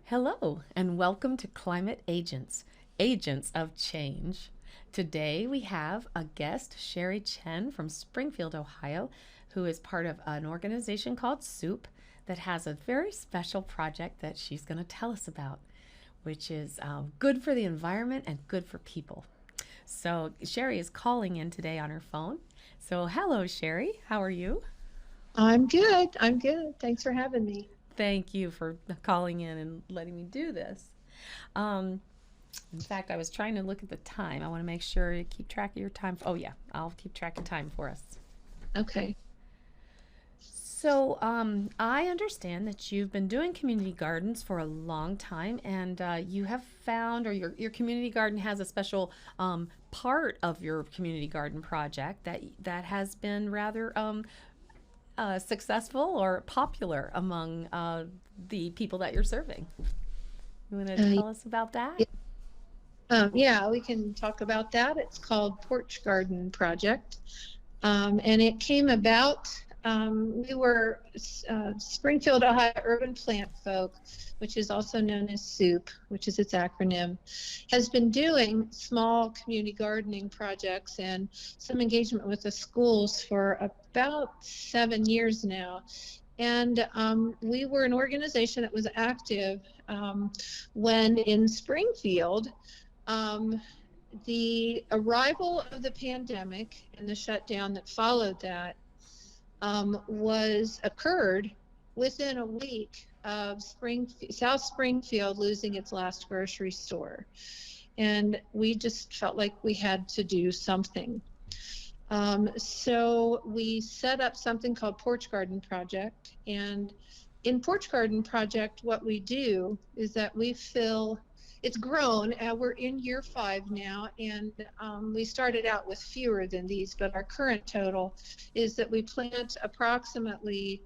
Hello, and welcome to Climate Agents, Agents of Change. Today we have a guest, Sherry Chen from Springfield, Ohio, who is part of an organization called SOUP that has a very special project that she's going to tell us about, which is good for the environment and good for people. So, Sherry is calling in today on her phone. So, hello, Sherry. How are you? I'm good. I'm good. Thanks for having me. Thank you for calling in and letting me do this. Um, In fact, I was trying to look at the time. I want to make sure you keep track of your time. Oh, yeah, I'll keep track of time for us. Okay. So, I understand that you've been doing community gardens for a long time, and you have found, or your community garden has a special part of your community garden project that has been rather successful or popular among the people that you're serving. You want to Uh, tell us about that? yeah, yeah, we can talk about that. It's called Porch Garden Project. And it came about, we were Springfield, Ohio Urban Plantfolk, which is also known as SOUP, which is its acronym, has been doing small community gardening projects and some engagement with the schools for about 7 years now. And we were an organization that was active when in Springfield. Um, the arrival of the pandemic and the shutdown that followed that was occurred within a week of South Springfield losing its last grocery store. And we just felt like we had to do something. So we set up something called Porch Garden Project. And in Porch Garden Project, what we do is that we fill, it's grown, we're in year 5 now, and we started out with fewer than these, but our current total is that we plant approximately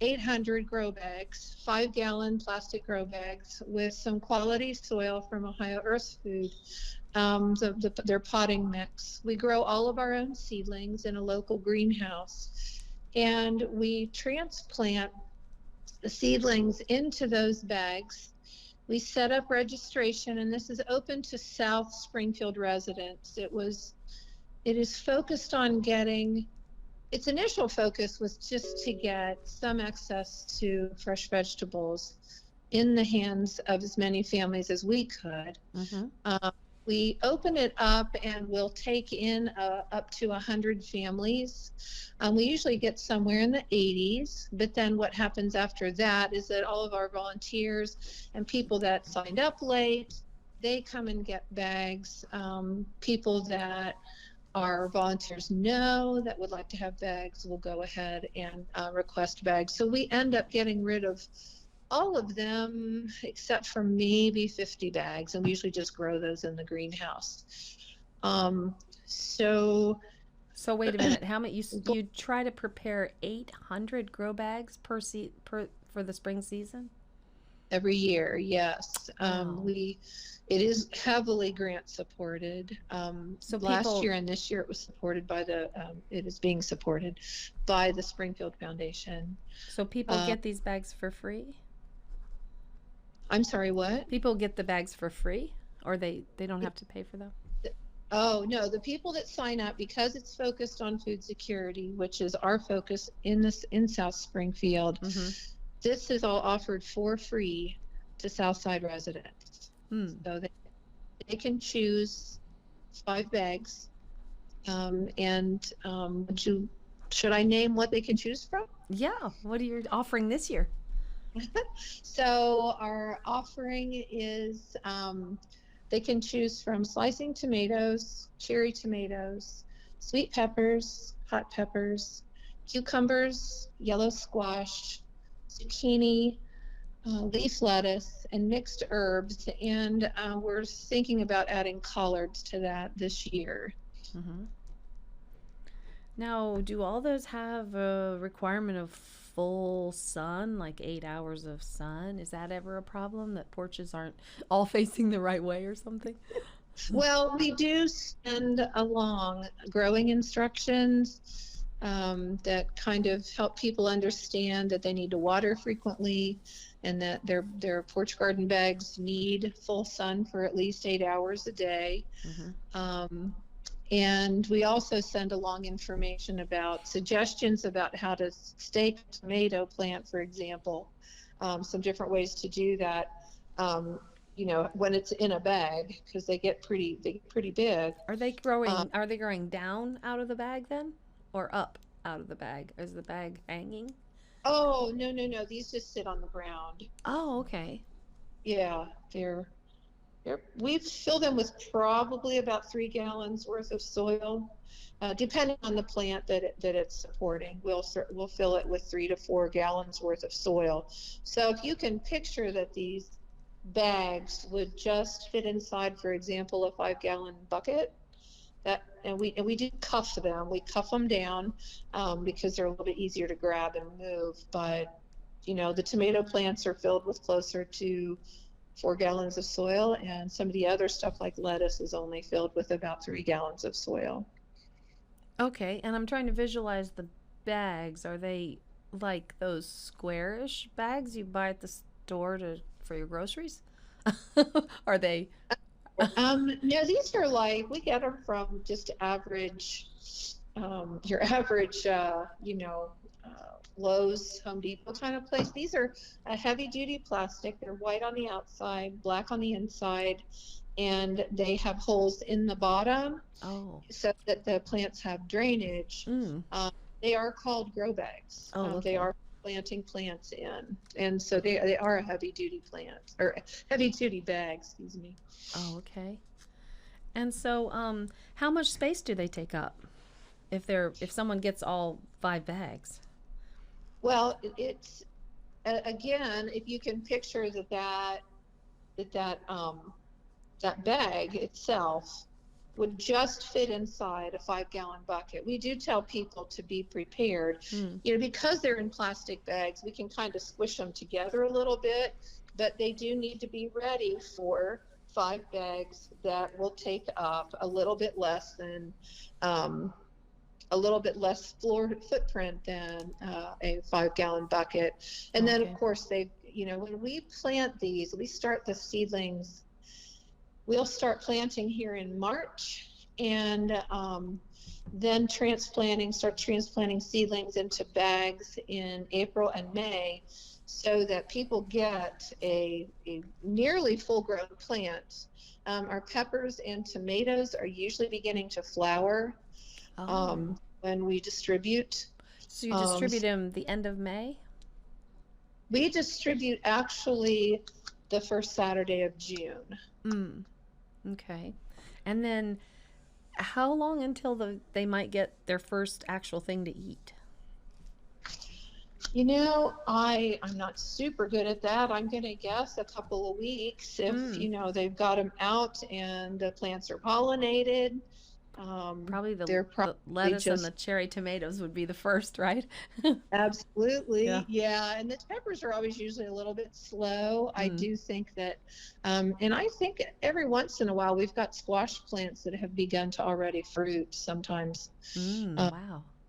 800 grow bags, 5-gallon plastic grow bags with some quality soil from Ohio Earth Food, their potting mix. We grow all of our own seedlings in a local greenhouse, and we transplant the seedlings into those bags. We set up registration, and this is open to South Springfield residents. It is focused on getting, its initial focus was just to get some access to fresh vegetables in the hands of as many families as we could. Mm-hmm. Uh, we open it up and we'll take in up to 100 families. We usually get somewhere in the 80s, but then what happens after that is that all of our volunteers and people that signed up late, they come and get bags. People that our volunteers know that would like to have bags will go ahead and request bags. So we end up getting rid of all of them except for maybe 50 bags, and we usually just grow those in the greenhouse. Um, so So wait a minute. How many you try to prepare 800 grow bags per for the spring season? every year, yes, Wow. it is heavily grant supported. So Last people year and this year it was supported by it is being supported by the Springfield Foundation. so people Uh, get these bags for free? I'm sorry, what? People get the bags for free or they don't have to pay for them? Oh, no, the people that sign up, because it's focused on food security, which is our focus in South Springfield, Mhm. this is all offered for free to Southside residents. Hmm. So they can choose 5 bags. Should I name what they can choose from? Yeah, what are you offering this year? So our offering is they can choose from slicing tomatoes, cherry tomatoes, sweet peppers, hot peppers, cucumbers, yellow squash, zucchini, leaf lettuce, and mixed herbs. And we're thinking about adding collards to that this year. Mhm. Now, do all those have a requirement of full sun, like 8 hours of sun? Is that ever a problem that porches aren't all facing the right way or something? Well, we do send along growing instructions. that kind of help people understand that they need to water frequently, and that their porch garden bags need full sun for at least 8 hours a day. Um, and we also send along information about suggestions about how to stake a tomato plant, for example, some different ways to do that. Um, when it's in a bag, because they get pretty big. Are they Um, growing? Are they growing down out of the bag then, or up out of the bag? Is the bag hanging? oh, no, no, no. These just sit on the ground. Oh, okay. Yeah, we fill them with probably about 3 gallons worth of soil, depending on the plant that it's supporting. We'll fill it with 3 to 4 gallons worth of soil. So if you can picture that these bags would just fit inside, for example, a 5 gallon bucket. And we do cuff them. We cuff them down because they're a little bit easier to grab and move. But the tomato plants are filled with closer to 4 gallons of soil, and some of the other stuff like lettuce is only filled with about 3 gallons of soil. Okay, and I'm trying to visualize the bags. Are they like those squarish bags you buy at the store for your groceries? Are they? No, these are like, we get them from just average, your average, Lowe's, Home Depot kind of place. These are a heavy duty plastic. They're white on the outside, black on the inside, and they have holes in the bottom Oh. so that the plants have drainage. Mm. Um, they are called grow bags. Oh, They okay. are planting plants in, and so they are a heavy duty plant, or heavy duty bag, excuse me. Oh, okay. And so, how much space do they take up if someone gets all 5 bags? Well, it's again, if you can picture that bag itself would just fit inside a 5 gallon bucket. We do tell people to be prepared, Hmm. because they're in plastic bags, we can kind of squish them together a little bit, but they do need to be ready for 5 bags that will take up um, a little bit less floor footprint than a 5 gallon bucket. And then, of Okay. course, when we plant these, we'll start planting here in March, and then start transplanting seedlings into bags in April and May, so that people get a nearly full grown plant. Our peppers and tomatoes are usually beginning to flower Oh. when we distribute. So you Um, distribute them the end of May? we distribute actually the first Saturday of June. Mm. Okay. And then how long until they might get their first actual thing to eat? I'm not super good at that. I'm going to guess a couple of weeks if, Mm. they've got them out and the plants are pollinated. Probably They're the probably lettuce and the just cherry tomatoes would be the first, right? Yeah. absolutely, yeah. And the peppers are always usually a little bit slow. I Mm. do think that, and I think every once in a while we've got squash plants that have begun to already fruit sometimes Mm. uh,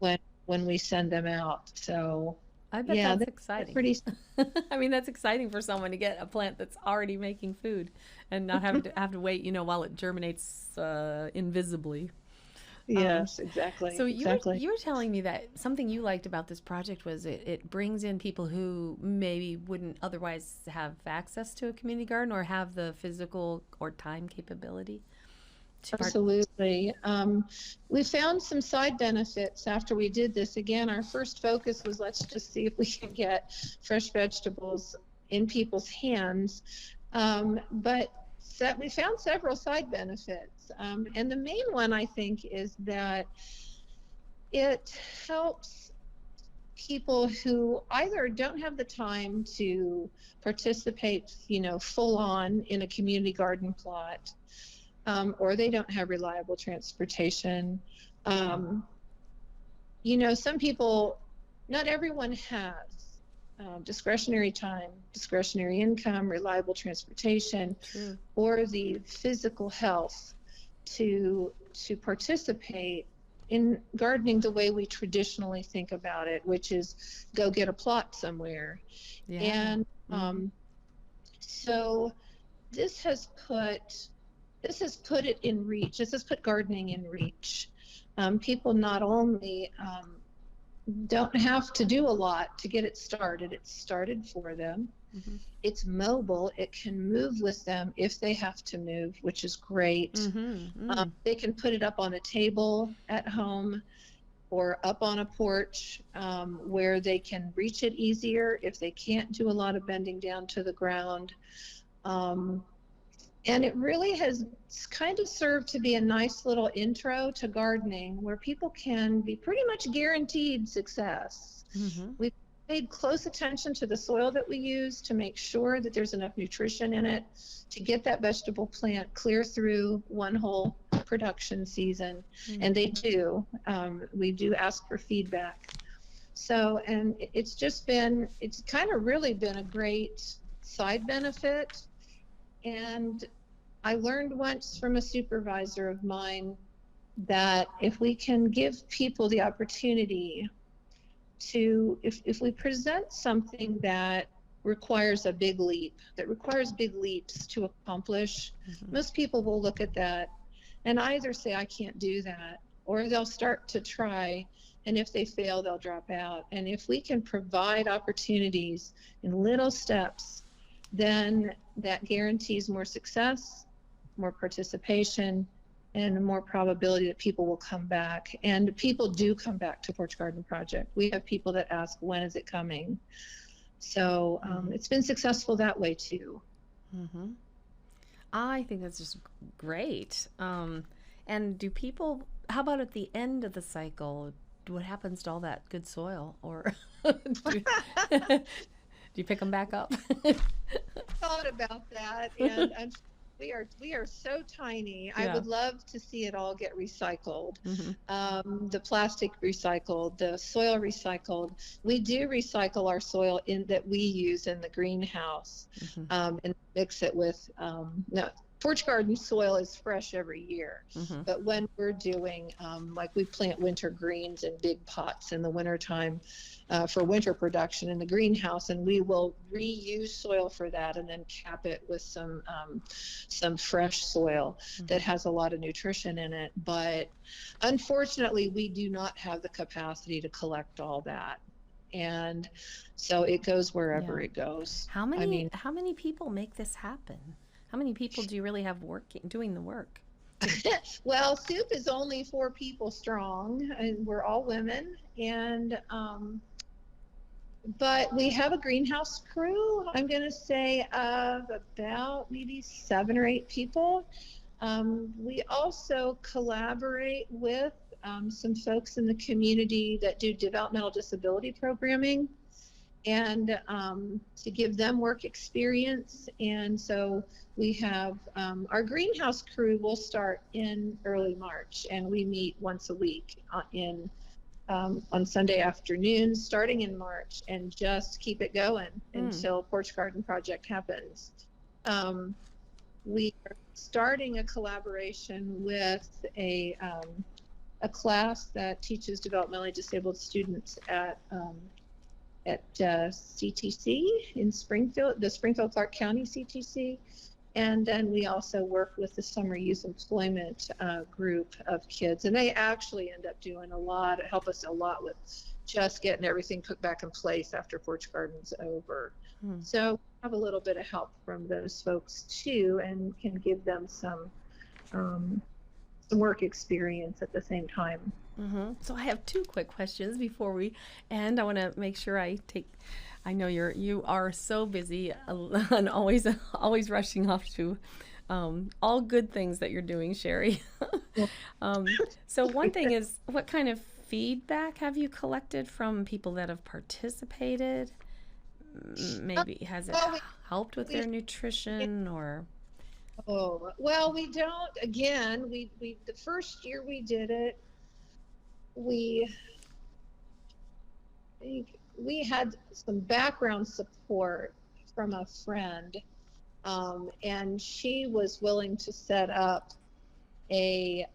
Wow. when we send them out. So, I bet yeah, that's they're exciting. pretty. I mean, that's exciting for someone to get a plant that's already making food and not have to wait, while it germinates invisibly. Um, Yes, exactly, so you were exactly. you were telling me that something you liked about this project was it brings in people who maybe wouldn't otherwise have access to a community garden or have the physical or time capability to part. Absolutely. We found some side benefits after we did this. Again, our first focus was, let's just see if we can get fresh vegetables in people's hands. But we found several side benefits. And the main one, I think, is that it helps people who either don't have the time to participate, full on in a community garden plot, or they don't have reliable transportation. Um, some people, not everyone has discretionary time, discretionary income, reliable transportation, True. or the physical health to participate in gardening the way we traditionally think about it, which is go get a plot somewhere. Yeah. And Mm-hmm. so this has put this has put it in reach. This has put gardening in reach. People not only don't have to do a lot to get it started. It's started for them. Mm-hmm. It's mobile. It can move with them if they have to move, which is great. Mm-hmm. Mm. They can put it up on a table at home or up on a porch where they can reach it easier if they can't do a lot of bending down to the ground. Um, and it really has kind of served to be a nice little intro to gardening where people can be pretty much guaranteed success. Mm-hmm. We've paid close attention to the soil that we use to make sure that there's enough nutrition in it to get that vegetable plant clear through one whole production season. Mm. And they do. We do ask for feedback. So, and it's kind of really been a great side benefit. And I learned once from a supervisor of mine that if we can give people the opportunity to, if we present something that requires a big leap, that requires big leaps to accomplish, most people will look at that and either say, I can't do that, or they'll start to try. And if they fail, they'll drop out. And if we can provide opportunities in little steps, then that guarantees more success, more participation, and more probability that people will come back. And people do come back to Porch Garden Project. We have people that ask, when is it coming? So it's been successful that way too. Mm-hmm. I think that's just great. And do people, how about at the end of the cycle? What happens to all that good soil? Or do, do you pick them back up? Thought about that, and we are so tiny. I Yeah. would love to see it all get recycled. Mm-hmm. The plastic recycled, the soil recycled. We do recycle our soil in that we use in the greenhouse, Mm-hmm. and mix it with no. Porch garden soil is fresh every year, Mm-hmm. but when we're doing like we plant winter greens in big pots in the wintertime for winter production in the greenhouse, and we will reuse soil for that and then cap it with some fresh soil that has a lot of nutrition in it. But unfortunately, we do not have the capacity to collect all that. And so it goes wherever Yeah. it goes. How I many mean, how many people make this happen? How many people do you really have working doing the work? well, soup is only 4 people strong, and we're all women. And but we have a greenhouse crew. I'm going to say of about maybe 7 or 8 people. We also collaborate with some folks in the community that do developmental disability programming, and to give them work experience. And so we have our greenhouse crew will start in early March, and we meet once a week on Sunday afternoons starting in March, and just keep it going until Porch Garden Project happens. We are starting a collaboration with a class that teaches developmentally disabled students at CTC in Springfield, the Springfield Clark County CTC. And then we also work with the summer youth employment group of kids. And they actually end up doing help us a lot with just getting everything put back in place after Porch Garden's over. So we have a little bit of help from those folks too, and can give them some work experience at the same time. Mm-hmm. So I have 2 quick questions before we end. I want to make sure I know you are so busy and always rushing off to all good things that you're doing, Sherry. So one thing is, what kind of feedback have you collected from people that have participated? Maybe has it helped with their nutrition or? Oh, well, we don't, again, we the first year we did it, we had some background support from a friend, and she was willing to set up a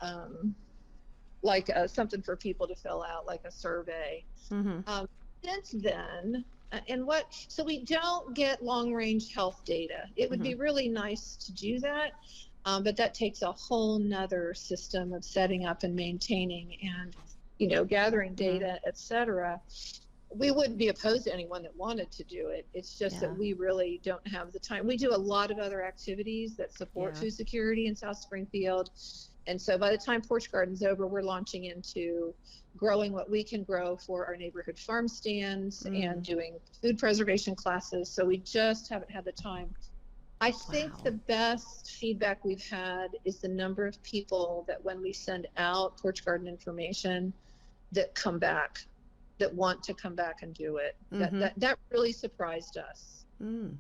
like something for people to fill out, like a survey. Mm-hmm. Um, since then, so we don't get long range health data. It would Mm-hmm. be really nice to do that, but that takes a whole nother system of setting up and maintaining and, gathering Mm-hmm. data, et cetera. We wouldn't be opposed to anyone that wanted to do it. It's just that Yeah. we really don't have the time. We do a lot of other activities that support Yeah. food security in South Springfield. And so by the time Porch Garden's over, we're launching into growing what we can grow for our neighborhood farm stands and Mm. doing food preservation classes. So we just haven't had the time. I think the Wow. best feedback we've had is the number of people that when we send out Porch Garden information that come back, that want to come back and do it. That Mm-hmm. that that really surprised us. Mm.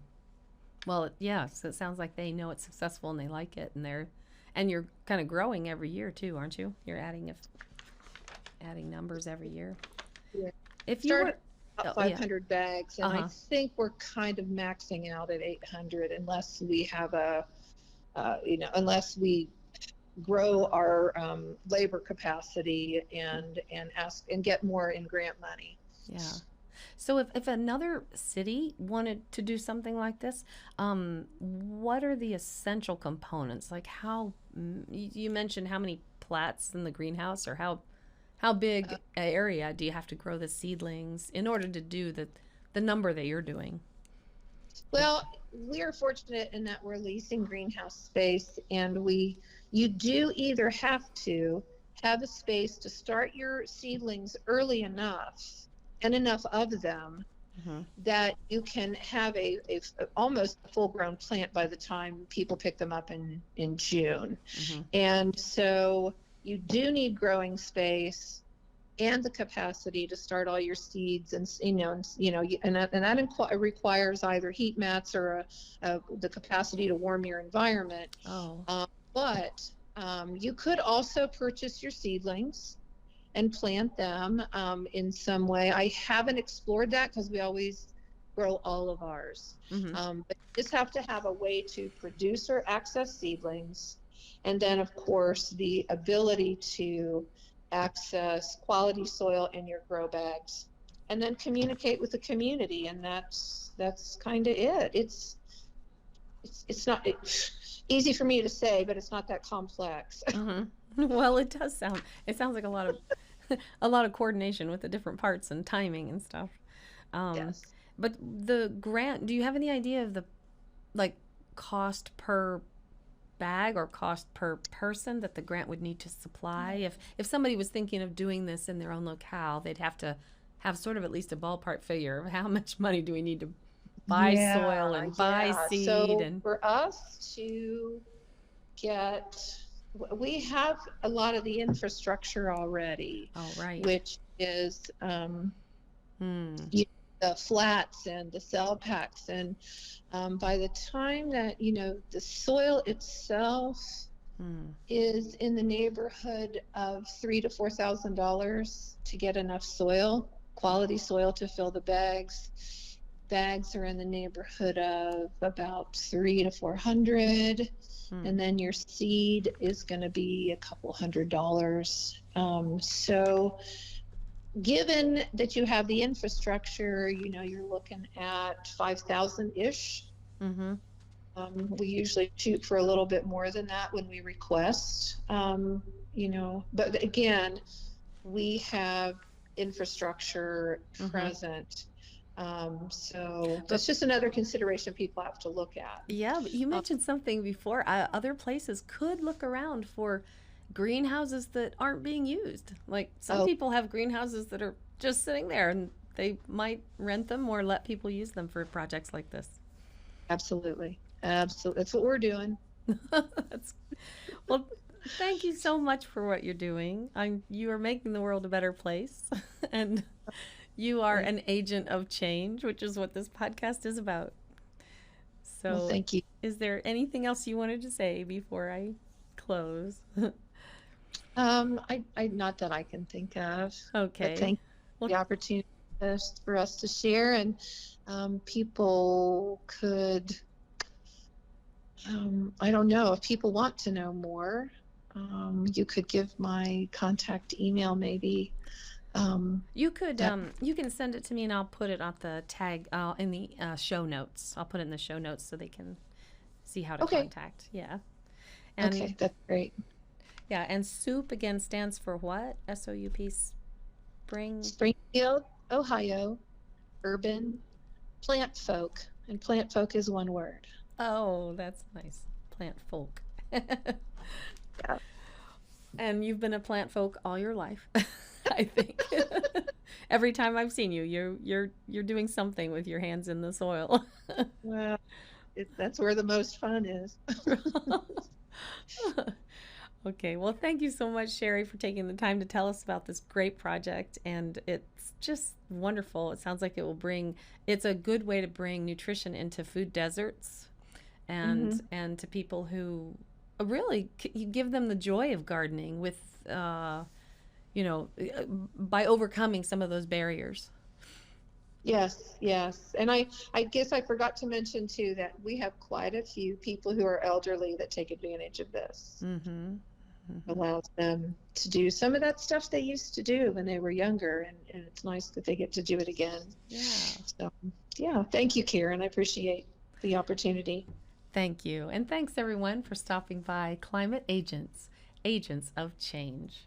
Well, yeah, so it sounds like they know it's successful and they like it, and you're kind of growing every year too, aren't you? You're adding numbers every year. Yeah. If you Started were, about oh yeah, 500 bags, and I uh-huh. think we're kind of maxing out at 800 unless we have unless we grow our labor capacity and ask and get more in grant money. Yeah. So if another city wanted to do something like this, what are the essential components? Like you mentioned how many plats in the greenhouse, or how Uh, big a area do you have to grow the seedlings in order to do the number that you're doing? well, we are fortunate in that we're leasing greenhouse space, and you do either have to have a space to start your seedlings early enough and enough of them Mm-hmm. that you can have almost a full grown plant by the time people pick them up in June. Mm-hmm. And so you do need growing space and the capacity to start all your seeds, and that requires either heat mats or the capacity to warm your environment. Oh. But you could also purchase your seedlings and plant them in some way. I haven't explored that because we always grow all of ours. Mm-hmm. But you just have to have a way to produce or access seedlings. And then, of course, the ability to access quality soil in your grow bags. And then communicate with the community. And that's kind of it. It's not easy for me to say, but it's not that complex. Mm-hmm. Well, it sounds like a lot of a lot of coordination with the different parts and timing and stuff. Um, Yes. but the grant, do you have any idea of the like cost per bag or cost per person that the grant would need to supply? If somebody was thinking of doing this in their own locale, they'd have to have sort of at least a ballpark figure of how much money do we need to buy soil Yeah, and buy yeah. seed So and for us to get, we have a lot of the infrastructure already, oh right. which is Hmm. the flats and the cell packs. And by the time that, the soil itself Hmm. is in the neighborhood of $3,000 to $4,000 to get enough soil, quality soil to fill the bags. Bags are in the neighborhood of about 300 to 400, Hmm. and then your seed is going to be a couple $100. So given that you have the infrastructure, you're looking at 5,000 ish. Mm-hmm. We usually shoot for a little bit more than that when we request, but again, we have infrastructure Mm-hmm. present. So But that's just another consideration people have to look at. yeah, but you Uh, mentioned something before. Other places could look around for greenhouses that aren't being used. Like some oh, people have greenhouses that are just sitting there and they might rent them or let people use them for projects like this. absolutely. Absolutely. That's what we're doing. That's, well, thank you so much for what you're doing. You are making the world a better place and you are Thank- an agent of change, which is what this podcast is about. Well, So, thank you. is there anything else you wanted to say before I close? Not that I can think of, but Okay. thank you Well, for the opportunity for us to share, and people could, I don't know if people want to know more. You could give my contact email maybe. You could That you can send it to me and I'll put it on the tag in the show notes. I'll put it in the show notes so they can see how to okay. contact. Yeah. And Okay, that's great. yeah, and SOUP again stands for what? SOUP Spring. Springfield, Ohio, urban plant folk, and plant folk is one word. Oh, that's nice. Plantfolk. Yeah. And you've been a plant folk all your life, I think. Every time I've seen you, you're doing something with your hands in the soil. Well, that's where the most fun is. Okay, well, thank you so much, Sherry, for taking the time to tell us about this great project. And it's just wonderful. It sounds like it's a good way to bring nutrition into food deserts Hmm. and to people who really you give them the joy of gardening with, by overcoming some of those barriers. Yes, yes. And I guess I forgot to mention too that we have quite a few people who are elderly that take advantage of this. Mm-hmm. Mm-hmm. Allows them to do some of that stuff they used to do when they were younger, and it's nice that they get to do it again. Yeah. So, yeah, thank you, Karen. I appreciate the opportunity. Thank you. And thanks everyone for stopping by Climate Agents, Agents of Change.